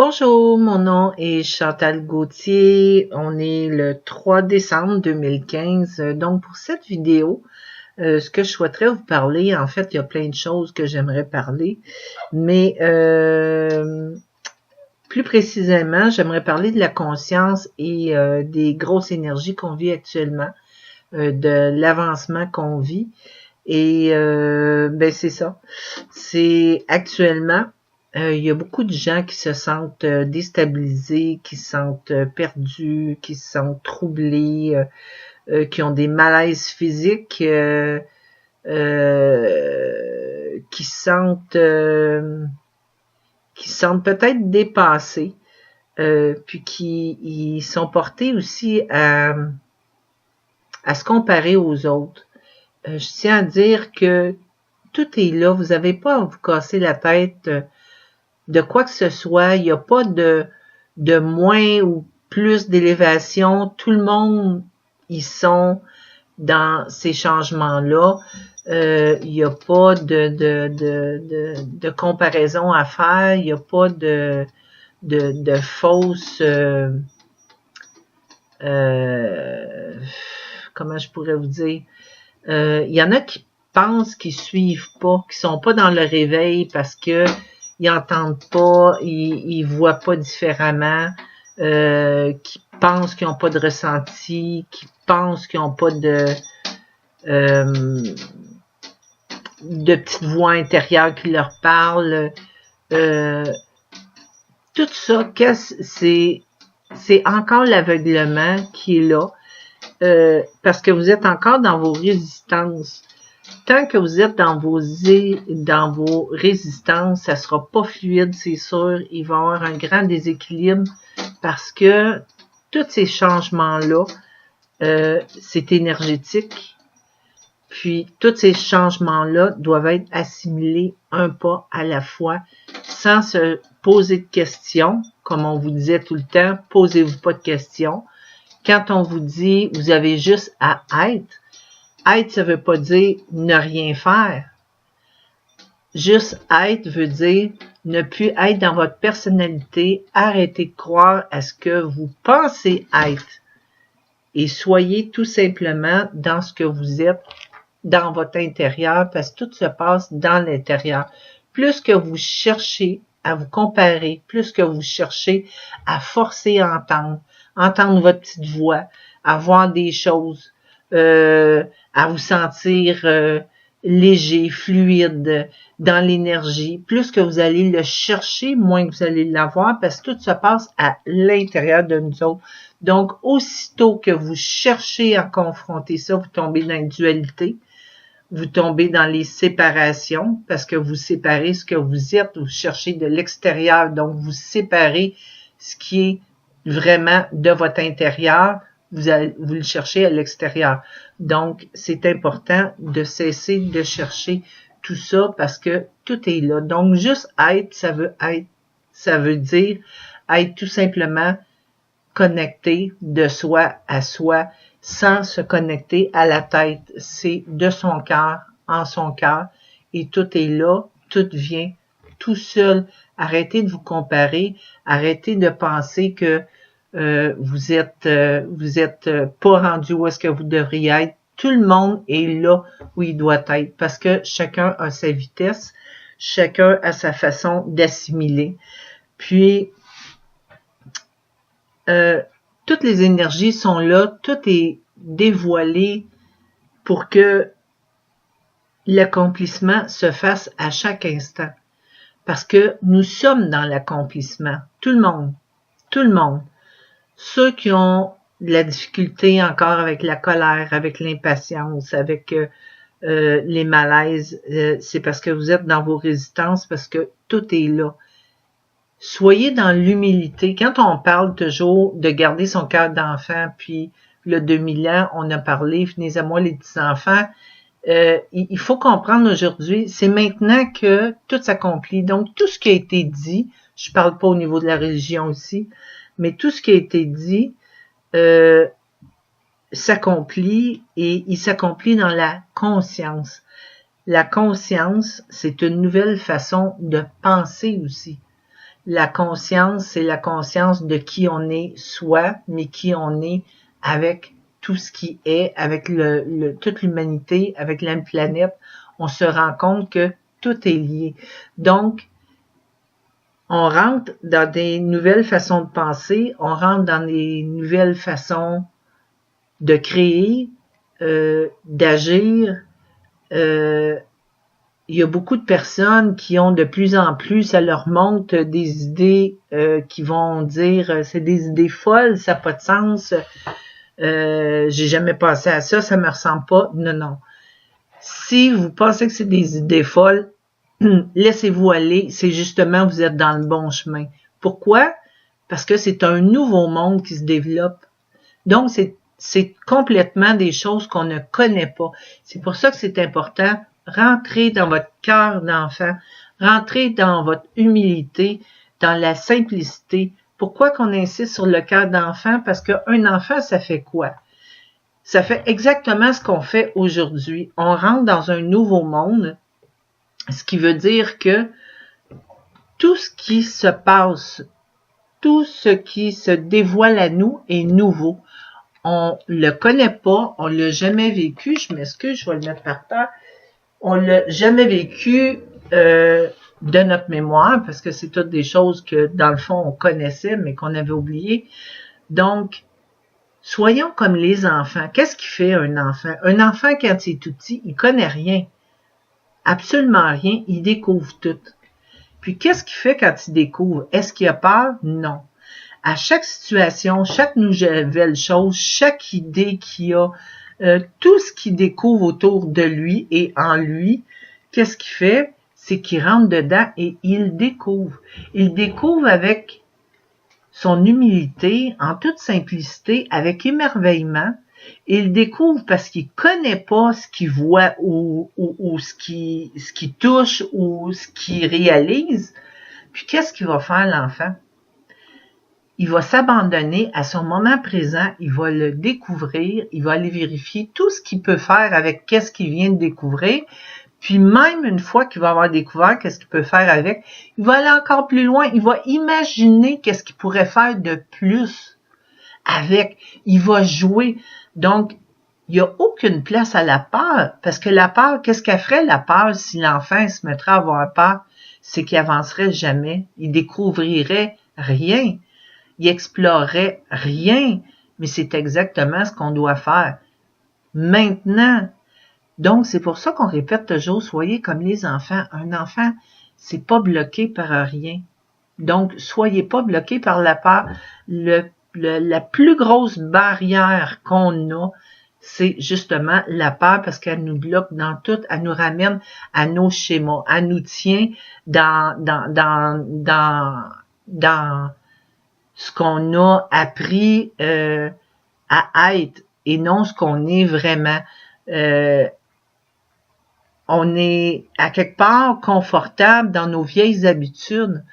Bonjour, mon nom est Chantal Gauthier. On est le 3 décembre 2015. Donc, pour cette vidéo, ce que je souhaiterais vous parler, en fait, il y a plein de choses que j'aimerais parler, mais plus précisément, j'aimerais parler de la conscience et des grosses énergies qu'on vit actuellement, de l'avancement qu'on vit. Et ben c'est ça. C'est actuellement, il y a beaucoup de gens qui se sentent déstabilisés, qui se sentent perdus, qui se sentent troublés, qui ont des malaises physiques, qui se sentent peut-être dépassés, puis qui ils sont portés aussi à se comparer aux autres. Je tiens à dire que tout est là. Vous n'avez pas à vous casser la tête de quoi que ce soit. Il n'y a pas de moins ou plus d'élévation. Tout le monde, ils sont dans ces changements-là. Il n'y a pas de comparaison à faire. Il n'y a pas de fausses... comment je pourrais vous dire? Il y en a qui pensent qu'ils suivent pas, qui sont pas dans le réveil parce que ils entendent pas, ils voient pas différemment, qui pensent qu'ils n'ont pas de ressenti, qui pensent qu'ils n'ont pas de petite voix intérieure qui leur parle. Tout ça, c'est encore l'aveuglement qui est là. Parce que vous êtes encore dans vos résistances. Tant que vous êtes dans vos résistances, ça sera pas fluide, c'est sûr. Il va y avoir un grand déséquilibre parce que tous ces changements-là, c'est énergétique. Puis, tous ces changements-là doivent être assimilés un pas à la fois, sans se poser de questions. Comme on vous disait tout le temps, posez-vous pas de questions. Quand on vous dit, vous avez juste à être, ça veut pas dire ne rien faire. Juste être veut dire ne plus être dans votre personnalité, arrêtez de croire à ce que vous pensez être et soyez tout simplement dans ce que vous êtes, dans votre intérieur, parce que tout se passe dans l'intérieur. Plus que vous cherchez à vous comparer, plus que vous cherchez à forcer à entendre votre petite voix, à voir des choses, à vous sentir léger, fluide, dans l'énergie. Plus que vous allez le chercher, moins que vous allez l'avoir, parce que tout se passe à l'intérieur de nous autres. Donc, aussitôt que vous cherchez à confronter ça, vous tombez dans une dualité, vous tombez dans les séparations, parce que vous séparez ce que vous êtes, vous cherchez de l'extérieur, donc vous séparez ce qui est vraiment de votre intérieur, vous le cherchez à l'extérieur. Donc, c'est important de cesser de chercher tout ça parce que tout est là. Donc, juste être, ça veut dire être tout simplement connecté de soi à soi sans se connecter à la tête. C'est de son cœur, en son cœur, et tout est là, tout vient tout seul. Arrêtez de vous comparer, arrêtez de penser que vous êtes pas rendu où est-ce que vous devriez être. Tout le monde est là où il doit être parce que chacun a sa vitesse, chacun a sa façon d'assimiler. Puis toutes les énergies sont là, tout est dévoilé pour que l'accomplissement se fasse à chaque instant. Parce que nous sommes dans l'accomplissement. Tout le monde. Tout le monde. Ceux qui ont de la difficulté encore avec la colère, avec l'impatience, avec les malaises, c'est parce que vous êtes dans vos résistances, parce que tout est là. Soyez dans l'humilité. Quand on parle toujours de garder son cœur d'enfant, puis le 2000 ans, on a parlé, venez à moi les petits-enfants, il faut comprendre aujourd'hui, c'est maintenant que tout s'accomplit. Donc, tout ce qui a été dit, je parle pas au niveau de la religion aussi, mais tout ce qui a été dit s'accomplit et il s'accomplit dans la conscience. La conscience, c'est une nouvelle façon de penser aussi. La conscience, c'est la conscience de qui on est soi, mais qui on est avec tout ce qui est, avec toute l'humanité, avec la planète. On se rend compte que tout est lié. Donc, on rentre dans des nouvelles façons de penser, on rentre dans des nouvelles façons de créer, d'agir. Il y a beaucoup de personnes qui ont de plus en plus, ça leur montre des idées qui vont dire c'est des idées folles, ça n'a pas de sens, j'ai jamais pensé à ça, ça me ressemble pas. Non, non. Si vous pensez que c'est des idées folles, laissez-vous aller, c'est justement vous êtes dans le bon chemin. Pourquoi? Parce que c'est un nouveau monde qui se développe. Donc, c'est complètement des choses qu'on ne connaît pas. C'est pour ça que c'est important. Rentrez dans votre cœur d'enfant. Rentrez dans votre humilité, dans la simplicité. Pourquoi qu'on insiste sur le cœur d'enfant? Parce qu'un enfant, ça fait quoi? Ça fait exactement ce qu'on fait aujourd'hui. On rentre dans un nouveau monde, ce qui veut dire que tout ce qui se passe, tout ce qui se dévoile à nous est nouveau. On le connaît pas, on l'a jamais vécu. Je m'excuse, je vais le mettre par terre. On l'a jamais vécu de notre mémoire, parce que c'est toutes des choses que, dans le fond, on connaissait, mais qu'on avait oubliées. Donc, soyons comme les enfants. Qu'est-ce qui fait un enfant? Un enfant, quand il est tout petit, il connaît rien. Absolument rien. Il découvre tout. Puis, qu'est-ce qu'il fait quand il découvre? Est-ce qu'il a peur? Non. À chaque situation, chaque nouvelle chose, chaque idée qu'il a, tout ce qu'il découvre autour de lui et en lui, qu'est-ce qu'il fait? C'est qu'il rentre dedans et il découvre. Il découvre avec son humilité, en toute simplicité, avec émerveillement. Il découvre parce qu'il connaît pas ce qu'il voit ou ce qui touche ou ce qu'il réalise. Puis qu'est-ce qu'il va faire l'enfant? Il va s'abandonner à son moment présent, il va le découvrir, il va aller vérifier tout ce qu'il peut faire avec qu'est-ce qu'il vient de découvrir. Puis même une fois qu'il va avoir découvert qu'est-ce qu'il peut faire avec, il va aller encore plus loin, il va imaginer qu'est-ce qu'il pourrait faire de plus avec. Il va jouer. Donc, il n'y a aucune place à la peur, parce que la peur, qu'est-ce qu'elle ferait la peur si l'enfant se mettrait à avoir peur? C'est qu'il avancerait jamais, il découvrirait rien. Il explorerait rien, mais c'est exactement ce qu'on doit faire maintenant. Donc, c'est pour ça qu'on répète toujours, soyez comme les enfants. Un enfant, c'est pas bloqué par rien. Donc, soyez pas bloqué par la peur. La plus grosse barrière qu'on a, c'est justement la peur parce qu'elle nous bloque dans tout, elle nous ramène à nos schémas, elle nous tient dans ce qu'on a appris à être et non ce qu'on est vraiment. On est à quelque part confortable dans nos vieilles habitudes,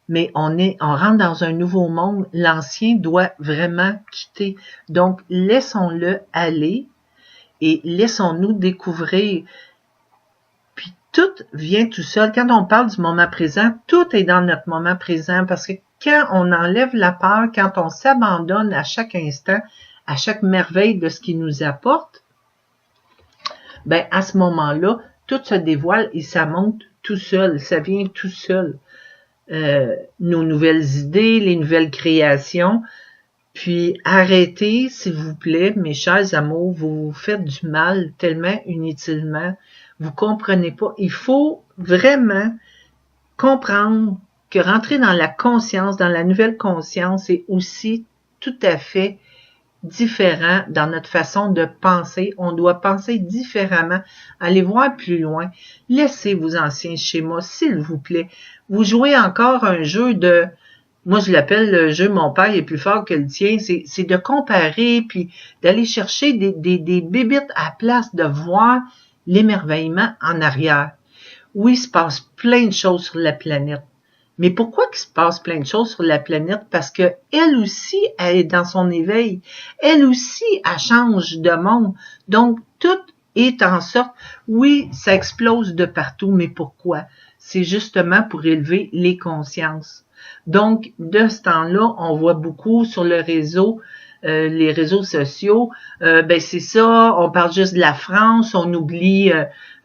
mais on rentre dans un nouveau monde. L'ancien doit vraiment quitter. Donc, laissons-le aller et laissons-nous découvrir. Puis, tout vient tout seul. Quand on parle du moment présent, tout est dans notre moment présent parce que quand on enlève la peur, quand on s'abandonne à chaque instant, à chaque merveille de ce qu'il nous apporte, ben à ce moment-là, tout se dévoile et ça monte tout seul, ça vient tout seul. Nos nouvelles idées, les nouvelles créations. Puis arrêtez, s'il vous plaît, mes chers amours, vous vous faites du mal tellement inutilement. Vous comprenez pas. Il faut vraiment comprendre que rentrer dans la conscience, dans la nouvelle conscience, est aussi tout à fait différent dans notre façon de penser. On doit penser différemment, aller voir plus loin. Laissez vos anciens schémas, s'il vous plaît. Vous jouez encore un jeu de, moi je l'appelle le jeu mon père est plus fort que le tien, c'est de comparer puis d'aller chercher des bébites à la place de voir l'émerveillement en arrière. Oui, il se passe plein de choses sur la planète. Mais pourquoi qu'il se passe plein de choses sur la planète? Parce que elle aussi, elle est dans son éveil. Elle aussi, elle change de monde. Donc, tout est en sorte, oui, ça explose de partout, mais pourquoi? C'est justement pour élever les consciences. Donc, de ce temps-là, on voit beaucoup sur le réseau, les réseaux sociaux, ben c'est ça, on parle juste de la France, on oublie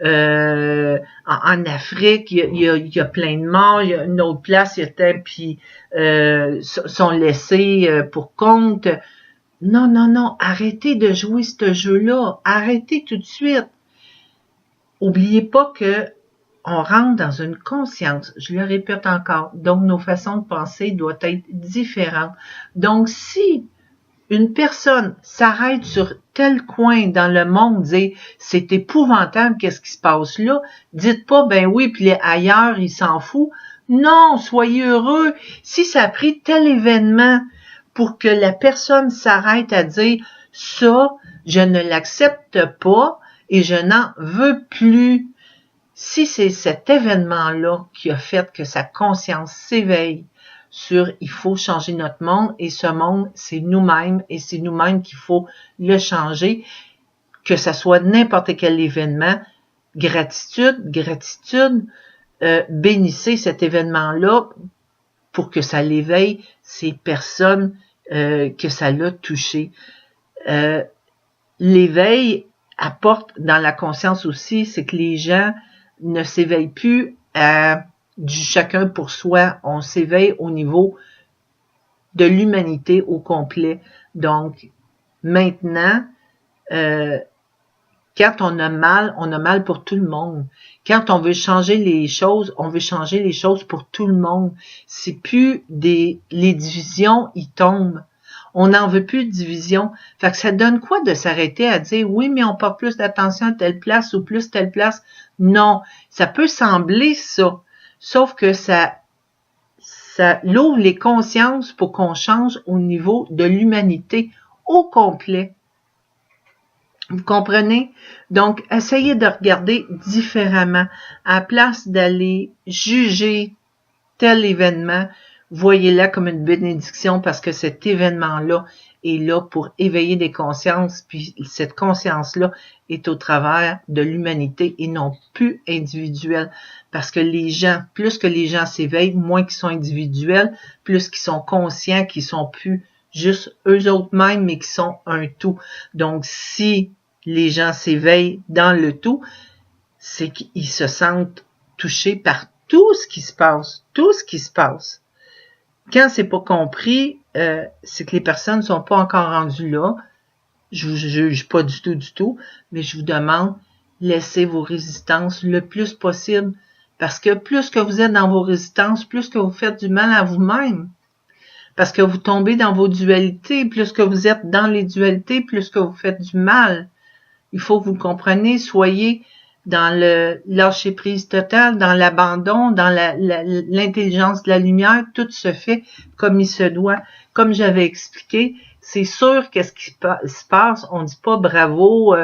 en Afrique, il y a plein de morts, il y a une autre place, il y a tant, puis sont laissés pour compte. Non, non, non, arrêtez de jouer ce jeu-là, arrêtez tout de suite. Oubliez pas que on rentre dans une conscience, je le répète encore, donc nos façons de penser doivent être différentes. Donc, si une personne s'arrête sur tel coin dans le monde, dire c'est épouvantable, qu'est-ce qui se passe là, dites pas ben oui, puis ailleurs, il s'en fout. Non, soyez heureux. Si ça a pris tel événement pour que la personne s'arrête à dire ça, je ne l'accepte pas et je n'en veux plus. Si c'est cet événement-là qui a fait que sa conscience s'éveille sur il faut changer notre monde et ce monde, c'est nous-mêmes et c'est nous-mêmes qu'il faut le changer, que ça soit n'importe quel événement, gratitude, bénissez cet événement-là pour que ça l'éveille ces personnes que ça l'a touché. L'éveil apporte dans la conscience aussi, c'est que les gens ne s'éveille plus à du chacun pour soi, on s'éveille au niveau de l'humanité au complet. Donc, maintenant, quand on a mal pour tout le monde. Quand on veut changer les choses, on veut changer les choses pour tout le monde. C'est plus les divisions, ils tombent. On n'en veut plus de division. Fait que ça donne quoi de s'arrêter à dire oui, mais on porte plus d'attention à telle place ou plus telle place? Non. Ça peut sembler ça. Sauf que ça l'ouvre les consciences pour qu'on change au niveau de l'humanité au complet. Vous comprenez? Donc, essayez de regarder différemment. À la place d'aller juger tel événement, voyez-la comme une bénédiction parce que cet événement-là est là pour éveiller des consciences, puis cette conscience-là est au travers de l'humanité et non plus individuelle. Parce que les gens, plus que les gens s'éveillent, moins qu'ils sont individuels, plus qu'ils sont conscients, qu'ils sont plus juste eux autres mêmes, mais qui sont un tout. Donc, si les gens s'éveillent dans le tout, c'est qu'ils se sentent touchés par tout ce qui se passe, tout ce qui se passe. Quand c'est pas compris, c'est que les personnes ne sont pas encore rendues là. Je vous juge pas du tout, mais je vous demande, laissez vos résistances le plus possible, parce que plus que vous êtes dans vos résistances, plus que vous faites du mal à vous-même. Parce que vous tombez dans vos dualités, plus que vous êtes dans les dualités, plus que vous faites du mal. Il faut que vous le compreniez, soyez dans le lâcher-prise total, dans l'abandon, dans l'intelligence de la lumière, tout se fait comme il se doit. Comme j'avais expliqué, c'est sûr qu'est-ce qui se passe, on dit pas bravo,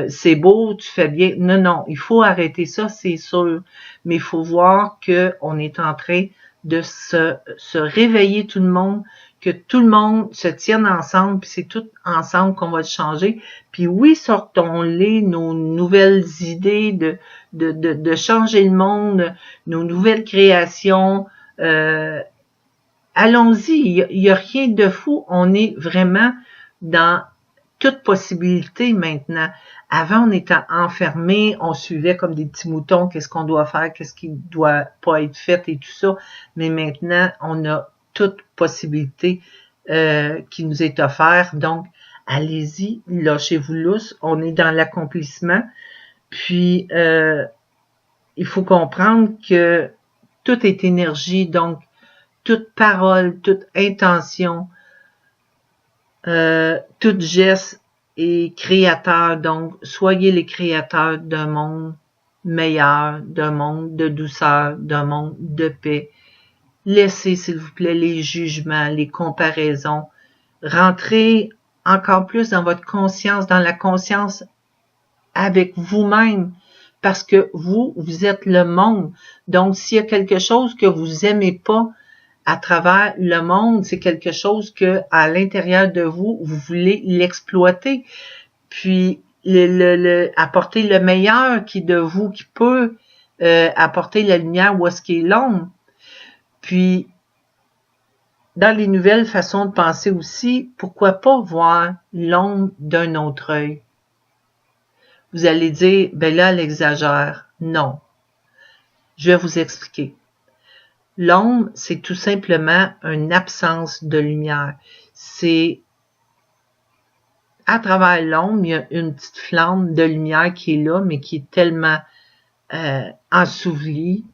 c'est beau, tu fais bien. Non, non, il faut arrêter ça, c'est sûr. Mais il faut voir qu'on est en train de se réveiller tout le monde, que tout le monde se tienne ensemble, puis c'est tout ensemble qu'on va le changer. Puis oui, sortons-les nos nouvelles idées de changer le monde, nos nouvelles créations. Allons-y, il y a rien de fou. On est vraiment dans toute possibilité maintenant. Avant, on était enfermés, on suivait comme des petits moutons, qu'est-ce qu'on doit faire, qu'est-ce qui doit pas être fait et tout ça. Mais maintenant, on a toute possibilité qui nous est offerte. Donc, allez-y, lâchez-vous lousse. On est dans l'accomplissement. Puis, il faut comprendre que tout est énergie. Donc, toute parole, toute intention, tout geste est créateur. Donc, soyez les créateurs d'un monde meilleur, d'un monde de douceur, d'un monde de paix. Laissez, s'il vous plaît, les jugements, les comparaisons. Rentrez encore plus dans votre conscience, dans la conscience avec vous-même, parce que vous êtes le monde. Donc, s'il y a quelque chose que vous aimez pas à travers le monde, c'est quelque chose que à l'intérieur de vous, vous voulez l'exploiter, puis apporter le meilleur qui de vous, qui peut apporter la lumière où est-ce qu'il est l'ombre. Puis, dans les nouvelles façons de penser aussi, pourquoi pas voir l'ombre d'un autre œil? Vous allez dire, ben là, elle exagère. Non. Je vais vous expliquer. L'ombre, c'est tout simplement une absence de lumière. C'est à travers l'ombre, il y a une petite flamme de lumière qui est là, mais qui est tellement ensevelie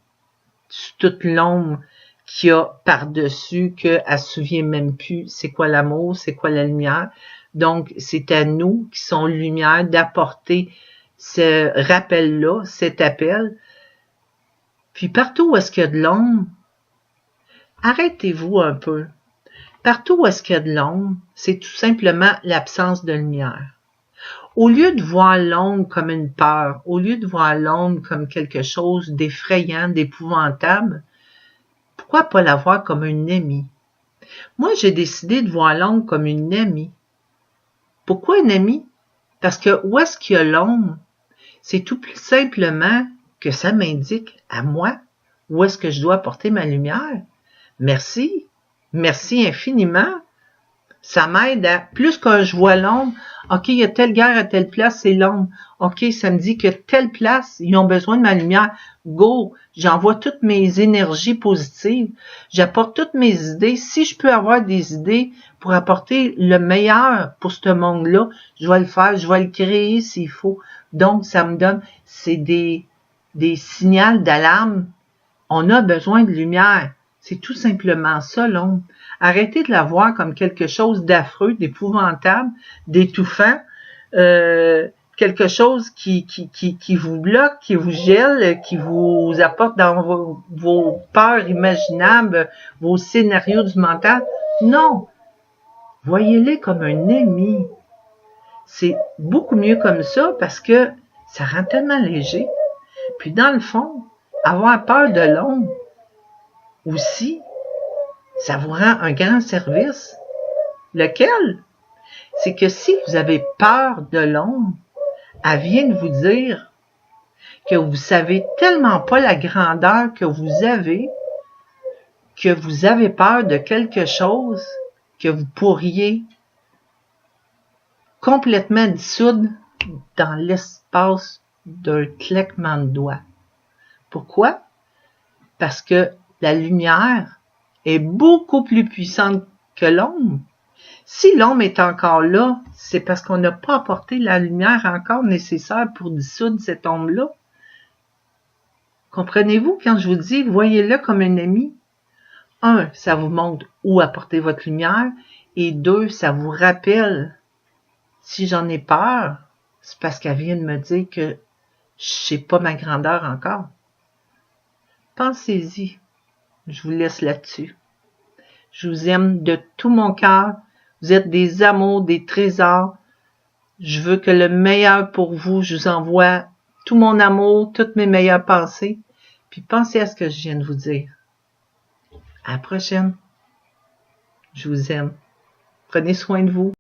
sur toute l'ombre qu'il y a par-dessus qu'elle ne se souvient même plus c'est quoi l'amour, c'est quoi la lumière. Donc, c'est à nous qui sommes lumière d'apporter ce rappel-là, cet appel. Puis partout où est-ce qu'il y a de l'ombre, arrêtez-vous un peu. Partout où est-ce qu'il y a de l'ombre, c'est tout simplement l'absence de lumière. Au lieu de voir l'ombre comme une peur, au lieu de voir l'ombre comme quelque chose d'effrayant, d'épouvantable, pourquoi pas la voir comme une amie? Moi, j'ai décidé de voir l'ombre comme une amie. Pourquoi une amie? Parce que où est-ce qu'il y a l'ombre? C'est tout plus simplement que ça m'indique à moi où est-ce que je dois apporter ma lumière. Merci. Merci infiniment. Ça m'aide à, plus que je vois l'ombre, OK, il y a telle guerre à telle place, c'est l'ombre. OK, ça me dit que telle place, ils ont besoin de ma lumière. Go, j'envoie toutes mes énergies positives, j'apporte toutes mes idées. Si je peux avoir des idées pour apporter le meilleur pour ce monde-là, je vais le faire, je vais le créer s'il faut. Donc, ça me donne, c'est des signaux d'alarme. On a besoin de lumière. C'est tout simplement ça, l'ombre. Arrêtez de la voir comme quelque chose d'affreux, d'épouvantable, d'étouffant, quelque chose qui vous bloque, qui vous gèle, qui vous apporte dans vos peurs imaginables, vos scénarios du mental. Non! Voyez-les comme un ami. C'est beaucoup mieux comme ça parce que ça rend tellement léger. Puis dans le fond, avoir peur de l'ombre, aussi, ça vous rend un grand service. Lequel? C'est que si vous avez peur de l'ombre, elle vient de vous dire que vous savez tellement pas la grandeur que vous avez peur de quelque chose que vous pourriez complètement dissoudre dans l'espace d'un claquement de doigts. Pourquoi? Parce que la lumière est beaucoup plus puissante que l'ombre. Si l'ombre est encore là, c'est parce qu'on n'a pas apporté la lumière encore nécessaire pour dissoudre cette ombre-là. Comprenez-vous quand je vous dis, voyez-le comme un ami? 1, ça vous montre où apporter votre lumière. Et 2, ça vous rappelle, si j'en ai peur, c'est parce qu'elle vient de me dire que je sais pas ma grandeur encore. Pensez-y. Je vous laisse là-dessus. Je vous aime de tout mon cœur. Vous êtes des amours, des trésors. Je veux que le meilleur pour vous. Je vous envoie tout mon amour, toutes mes meilleures pensées. Puis pensez à ce que je viens de vous dire. À la prochaine. Je vous aime. Prenez soin de vous.